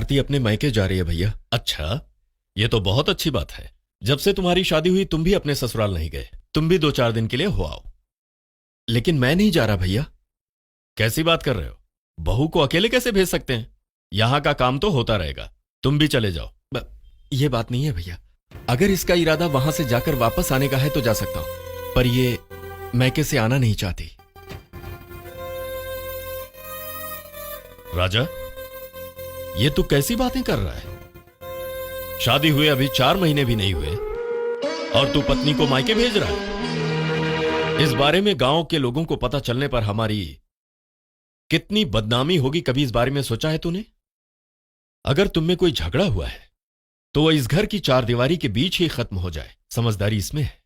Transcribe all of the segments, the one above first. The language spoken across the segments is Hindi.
भारती अपने मायके जा रही है भैया। अच्छा, ये तो बहुत अच्छी बात है। जब से तुम्हारी शादी हुई तुम भी अपने ससुराल नहीं गए। तुम भी 2-4 दिन के लिए हो आओ। लेकिन मैं नहीं जा रहा भैया। कैसी बात कर रहे हो? बहू को अकेले कैसे भेज सकते हैं? यहां का काम तो होता रहेगा, तुम भी चले जाओ। ये बात नहीं है भैया। अगर इसका इरादा वहां से जाकर वापस आने का है तो जा सकता हूं, पर ये मैके से आना नहीं चाहती। राजा, ये तू कैसी बातें कर रहा है? शादी हुए अभी 4 महीने भी नहीं हुए और तू पत्नी को मायके भेज रहा है। इस बारे में गांव के लोगों को पता चलने पर हमारी कितनी बदनामी होगी, कभी इस बारे में सोचा है तूने? अगर तुम में कोई झगड़ा हुआ है तो वह इस घर की 4 दीवारी के बीच ही खत्म हो जाए। समझदारी इसमें है।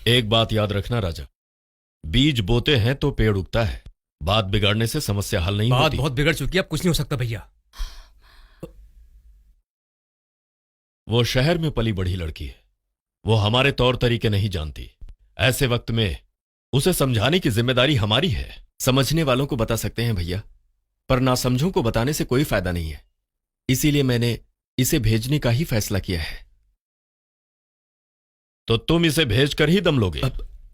एक बात याद रखना राजा, बीज बोते हैं तो पेड़ उगता है। बात बिगाड़ने से समस्या हल नहीं होती। बात बहुत बिगड़ चुकी है, अब कुछ नहीं हो सकता भैया। वो शहर में पली बढ़ी लड़की है, वो हमारे तौर तरीके नहीं जानती। ऐसे वक्त में उसे समझाने की जिम्मेदारी हमारी है। समझने वालों को बता सकते हैं भैया, पर नासमझों को बताने से कोई फायदा नहीं है। इसीलिए मैंने इसे भेजने का ही फैसला किया है। तो तुम इसे भेजकर ही दम लोगे?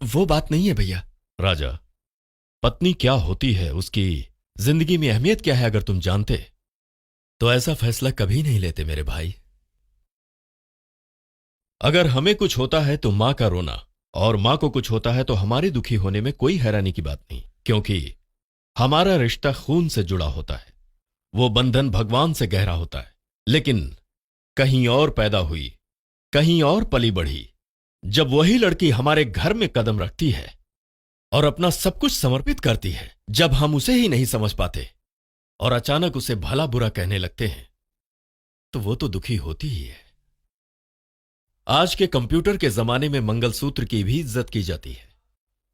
वो बात नहीं है भैया। राजा, पत्नी क्या होती है, उसकी जिंदगी में अहमियत क्या है, अगर तुम जानते तो ऐसा फैसला कभी नहीं लेते मेरे भाई। अगर हमें कुछ होता है तो मां का रोना, और मां को कुछ होता है तो हमारे दुखी होने में कोई हैरानी की बात नहीं, क्योंकि हमारा रिश्ता खून से जुड़ा होता है। वो बंधन भगवान से गहरा होता है। लेकिन कहीं और पैदा हुई, कहीं और पली बढ़ी, जब वही लड़की हमारे घर में कदम रखती है और अपना सब कुछ समर्पित करती है, जब हम उसे ही नहीं समझ पाते और अचानक उसे भला बुरा कहने लगते हैं, तो वो तो दुखी होती ही है। आज के कंप्यूटर के जमाने में मंगलसूत्र की भी इज्जत की जाती है।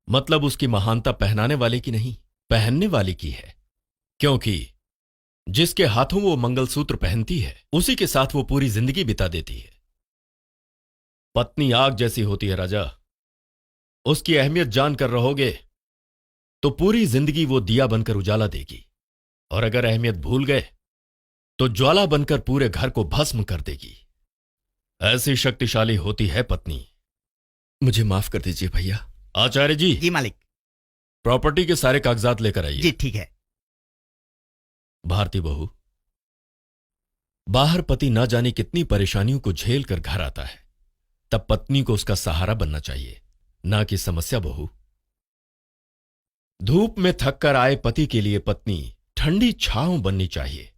मतलब उसकी महानता पहनाने वाले की नहीं, पहनने वाले की है। क्योंकि जिसके हाथों वो मंगलसूत्र पहनती है, उसी के साथ वो पूरी जिंदगी बिता देती है। पत्नी आग जैसी होती है राजा। उसकी अहमियत जानकर रहोगे तो पूरी जिंदगी वो दिया बनकर उजाला देगी, और अगर अहमियत भूल गए तो ज्वाला बनकर पूरे घर को भस्म कर देगी। ऐसी शक्तिशाली होती है पत्नी। मुझे माफ कर दीजिए भैया। आचार्य जी। जी मालिक। प्रॉपर्टी के सारे कागजात लेकर आइए। जी ठीक है। भारती बहू, बाहर पति ना जाने कितनी परेशानियों को झेल कर घर आता है, तब पत्नी को उसका सहारा बनना चाहिए, ना कि समस्या। बहू, धूप में थक कर आए पति के लिए पत्नी ठंडी छांव बननी चाहिए,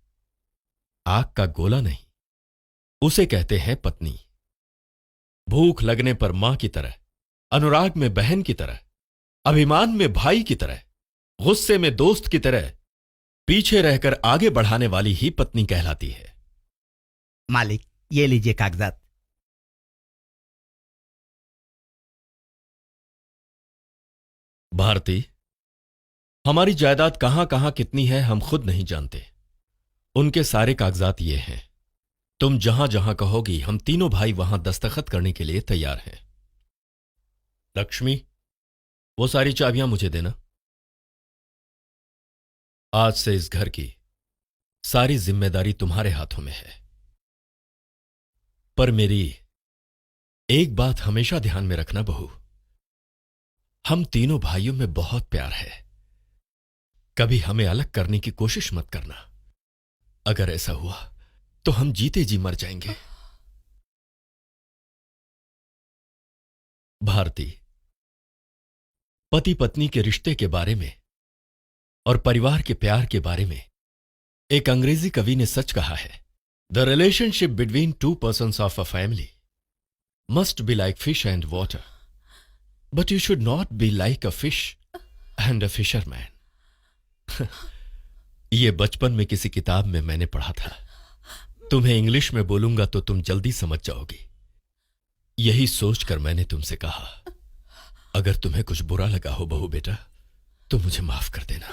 आग का गोला नहीं। उसे कहते हैं पत्नी। भूख लगने पर मां की तरह, अनुराग में बहन की तरह, अभिमान में भाई की तरह, गुस्से में दोस्त की तरह पीछे रहकर आगे बढ़ाने वाली ही पत्नी कहलाती है। मालिक, ये लीजिए कागजात। भारती, हमारी जायदाद कहां कहां कितनी है हम खुद नहीं जानते। उनके सारे कागजात ये हैं। तुम जहां जहां कहोगी हम तीनों भाई वहां दस्तखत करने के लिए तैयार हैं। लक्ष्मी, वो सारी चाबियां मुझे देना। आज से इस घर की सारी जिम्मेदारी तुम्हारे हाथों में है। पर मेरी एक बात हमेशा ध्यान में रखना बहू, हम तीनों भाइयों में बहुत प्यार है। कभी हमें अलग करने की कोशिश मत करना। अगर ऐसा हुआ तो हम जीते जी मर जाएंगे। भारती, पति पत्नी के रिश्ते के बारे में और परिवार के प्यार के बारे में एक अंग्रेजी कवि ने सच कहा है, the relationship between 2 persons of a family must be like fish and water, but you should not be like a fish and a fisherman. यह बचपन में किसी किताब में मैंने पढ़ा था। तुम्हें इंग्लिश में बोलूंगा तो तुम जल्दी समझ जाओगी। यही सोचकर मैंने तुमसे कहा, अगर तुम्हें कुछ बुरा लगा हो बहू बेटा, तो मुझे माफ कर देना।